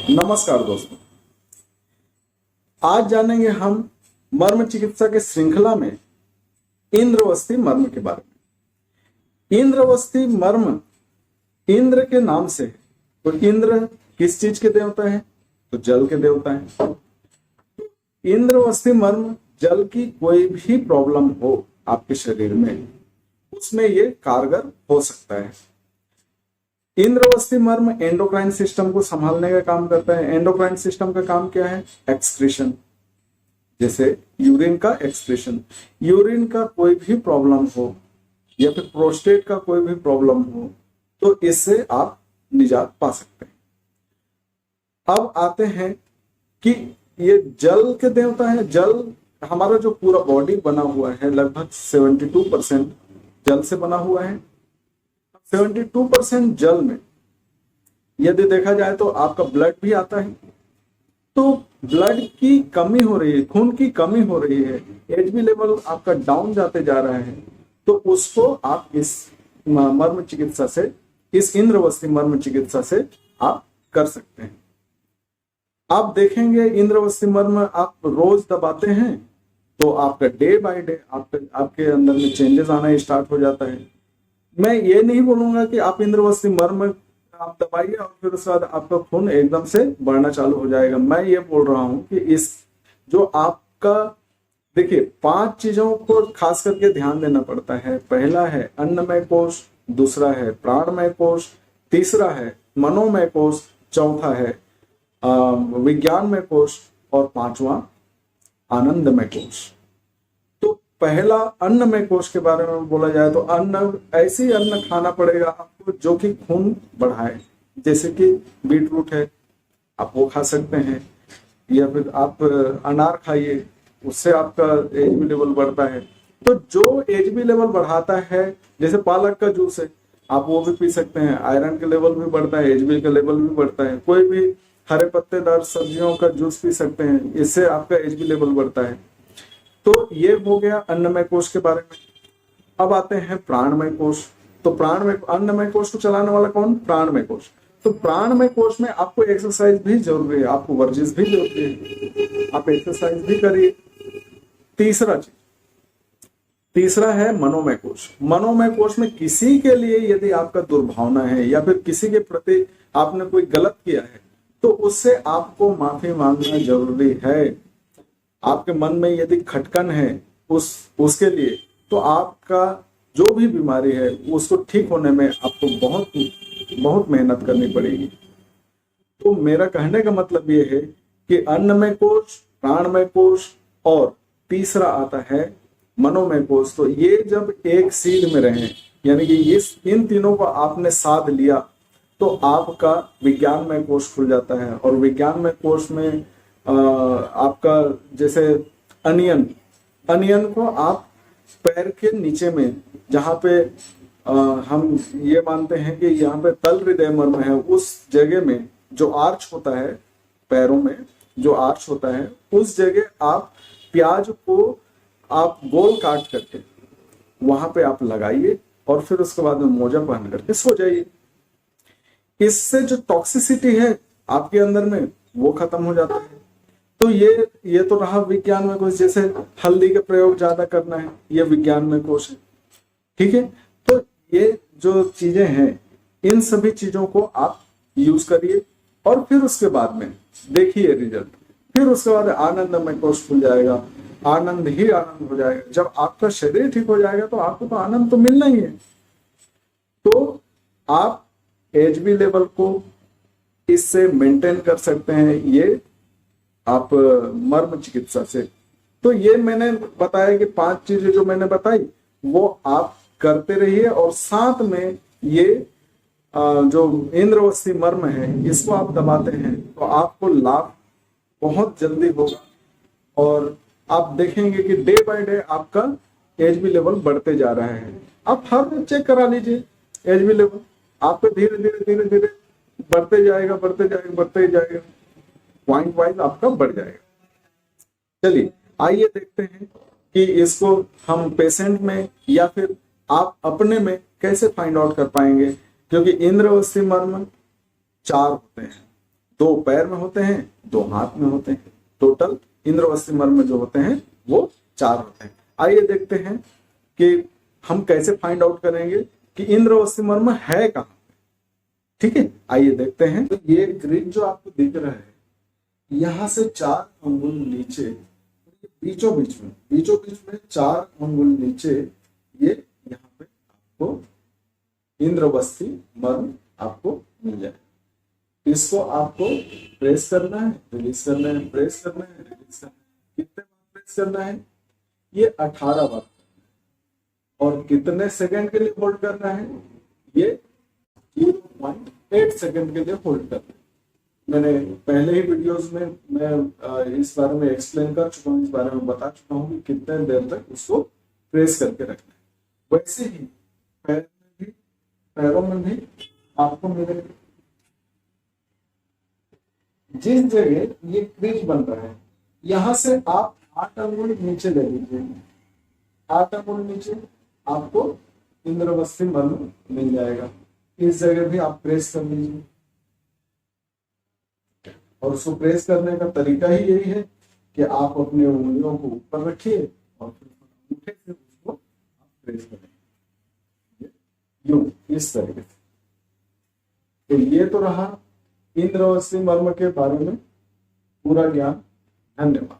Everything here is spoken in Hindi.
नमस्कार दोस्तों, आज जानेंगे हम मर्म चिकित्सा के श्रृंखला में इंद्रवस्ती मर्म के बारे में। इंद्रवस्ती मर्म इंद्र के नाम से है। तो इंद्र किस चीज के देवता है? तो जल के देवता है। इंद्रवस्ती मर्म जल की कोई भी प्रॉब्लम हो आपके शरीर में, उसमें ये कारगर हो सकता है। इंद्रवस्ती मर्म एंडोक्राइन सिस्टम को संभालने का काम करता है। एंडोक्राइन सिस्टम का काम क्या है? एक्सक्रीशन, जैसे यूरिन का एक्सक्रीशन। यूरिन का कोई भी प्रॉब्लम हो या फिर प्रोस्टेट का कोई भी प्रॉब्लम हो तो इससे आप निजात पा सकते हैं। अब आते हैं कि ये जल के देवता है। जल, हमारा जो पूरा बॉडी बना हुआ है लगभग 72% जल से बना हुआ है। 72% जल में यदि देखा जाए तो आपका ब्लड भी आता है। तो ब्लड की कमी हो रही है, खून की कमी हो रही है, एचबी लेवल आपका डाउन जाते जा रहा है, तो उसको आप इस मर्म चिकित्सा से, इस इंद्रवस्ती मर्म चिकित्सा से आप कर सकते हैं। आप देखेंगे इंद्रवस्ती मर्म आप रोज दबाते हैं तो आपका डे बाय डे आपके अंदर में चेंजेस आना स्टार्ट हो जाता है। मैं ये नहीं बोलूंगा कि आप इंद्रवस्ती मर्म आप दबाइए और फिर उसके बाद आपका खून एकदम से बढ़ना चालू हो जाएगा। मैं ये बोल रहा हूं कि इस जो आपका, देखिए 5 चीजों को खास करके ध्यान देना पड़ता है। पहला है अन्नमय कोश, दूसरा है प्राणमय कोश, तीसरा है मनोमय कोश, चौथा है विज्ञानमय कोश और 5वां आनंदमय कोश। तो पहला अन्नमय कोश के बारे में बोला जाए तो ऐसी अन्न खाना पड़ेगा आपको जो कि खून बढ़ाए। जैसे कि बीटरूट है, आप वो खा सकते हैं, या फिर आप अनार खाइए, उससे आपका एचबी लेवल बढ़ता है। तो जो एचबी लेवल बढ़ाता है, जैसे पालक का जूस है, आप वो भी पी सकते हैं, आयरन का लेवल भी बढ़ता है, एचबी का लेवल भी बढ़ता है। कोई भी हरे पत्तेदार सब्जियों का जूस पी सकते हैं, इससे आपका एचबी लेवल बढ़ता है। तो ये हो गया अन्नमय कोश के बारे में। अब आते हैं प्राणमय कोश। तो प्राणमय, अन्नमय कोश को चलाने वाला कौन? प्राणमय कोश। तो प्राणमय कोश में आपको एक्सरसाइज भी जरूरी है, आपको वर्जिश भी जरूरी है, आप एक्सरसाइज भी करिए। तीसरा है मनोमय कोश। मनोमय कोश में किसी के लिए यदि आपका दुर्भावना है या फिर किसी के प्रति आपने कोई गलत किया है तो उससे आपको माफी मांगना जरूरी है। आपके मन में यदि खटकन है उसके लिए, तो आपका जो भी बीमारी है उसको ठीक होने में आपको बहुत बहुत मेहनत करनी पड़ेगी। तो मेरा कहने का मतलब ये है कि अन्नमय कोश, प्राणमय कोश और तीसरा आता है मनोमय कोश। तो ये जब एक सीध में रहे, यानी कि इन तीनों को आपने साध लिया, तो आपका विज्ञानमय कोश खुल जाता है। और विज्ञानमय कोश में आपका जैसे अनियन को आप पैर के नीचे में, जहाँ पे हम ये मानते हैं कि यहाँ पे तल हृदय मर्म है, उस जगह में जो आर्च होता है, पैरों में जो आर्च होता है, उस जगह आप प्याज को आप गोल काट करके वहां पे आप लगाइए और फिर उसके बाद में मोजा पहन करके सो जाइए। इससे जो टॉक्सिसिटी है आपके अंदर में वो खत्म हो जाता है। तो ये तो रहा विज्ञान में कोश। जैसे हल्दी का प्रयोग ज्यादा करना है, ये विज्ञान में कोश है, ठीक है। तो ये जो चीजें हैं, इन सभी चीजों को आप यूज करिए और फिर उसके बाद में देखिए रिजल्ट। फिर उसके बाद आनंदमय कोश खुल जाएगा, आनंद ही आनंद हो जाएगा। जब आपका शरीर ठीक हो जाएगा तो आपको तो आनंद तो मिलना ही है। तो आप एचबी लेवल को इससे मेंटेन कर सकते हैं, ये आप मर्म चिकित्सा से। तो ये मैंने बताया कि 5 चीजें जो मैंने बताई वो आप करते रहिए, और साथ में ये जो इंद्रवस्ती मर्म है इसको आप दबाते हैं तो आपको लाभ बहुत जल्दी होगा। और आप देखेंगे कि डे बाय डे आपका एचबी लेवल बढ़ते जा रहा है। आप हर दिन चेक करा लीजिए एचबी लेवल, आपको धीरे धीरे बढ़ते जाएगा, पॉइंट वाइज आपका बढ़ जाएगा। चलिए आइए देखते हैं कि इसको हम पेशेंट में या फिर आप अपने में कैसे फाइंड आउट कर पाएंगे। क्योंकि इंद्रवस्ती मर्म 4 होते हैं, 2 पैर में होते हैं, 2 हाथ में होते हैं। टोटल इंद्रवस्ती मर्म जो होते हैं वो 4 होते हैं। आइए देखते हैं कि हम कैसे फाइंड आउट करेंगे कि इंद्रवस्ती मर्म है कहाँ। ठीक है, आइए देखते हैं। तो ये ग्रिड जो आपको दिख रहा है, यहां से 4 अंगुल नीचे, बीचों बीच में 4 अंगुल नीचे, ये यहाँ पे आपको इंद्रवस्ती मर्म आपको मिल जाए। इसको आपको प्रेस करना है, रिलीज करना है, प्रेस करना है, रिलीज करना है। कितने बार प्रेस करना है? ये 18 बार। और कितने सेकंड के लिए होल्ड करना है? ये 0.8 सेकंड के लिए होल्ड करना है। मैंने पहले ही वीडियोस में मैं इस बारे में एक्सप्लेन कर चुका हूँ, इस बारे में बता चुका हूँ कि कितने देर तक उसको प्रेस करके रखना है। वैसे ही पैरों में भी आपको मिलेगा। जिस जगह ये क्रीज बन रहा है, यहां से आप 8 अंगुल नीचे ले लीजिए। 8 अंगुल नीचे आपको इंद्रवस्ती मर्म मिल जाएगा। इस जगह भी आप प्रेस कर लीजिए। और उसको प्रेस करने का तरीका ही यही है कि आप अपने उंगलियों को ऊपर रखिए और फिर अंगूठे से उसको आप प्रेस करें, यूं, इस तरीके से। तो ये तो रहा इंद्रवस्ती मर्म के बारे में पूरा ज्ञान। धन्यवाद।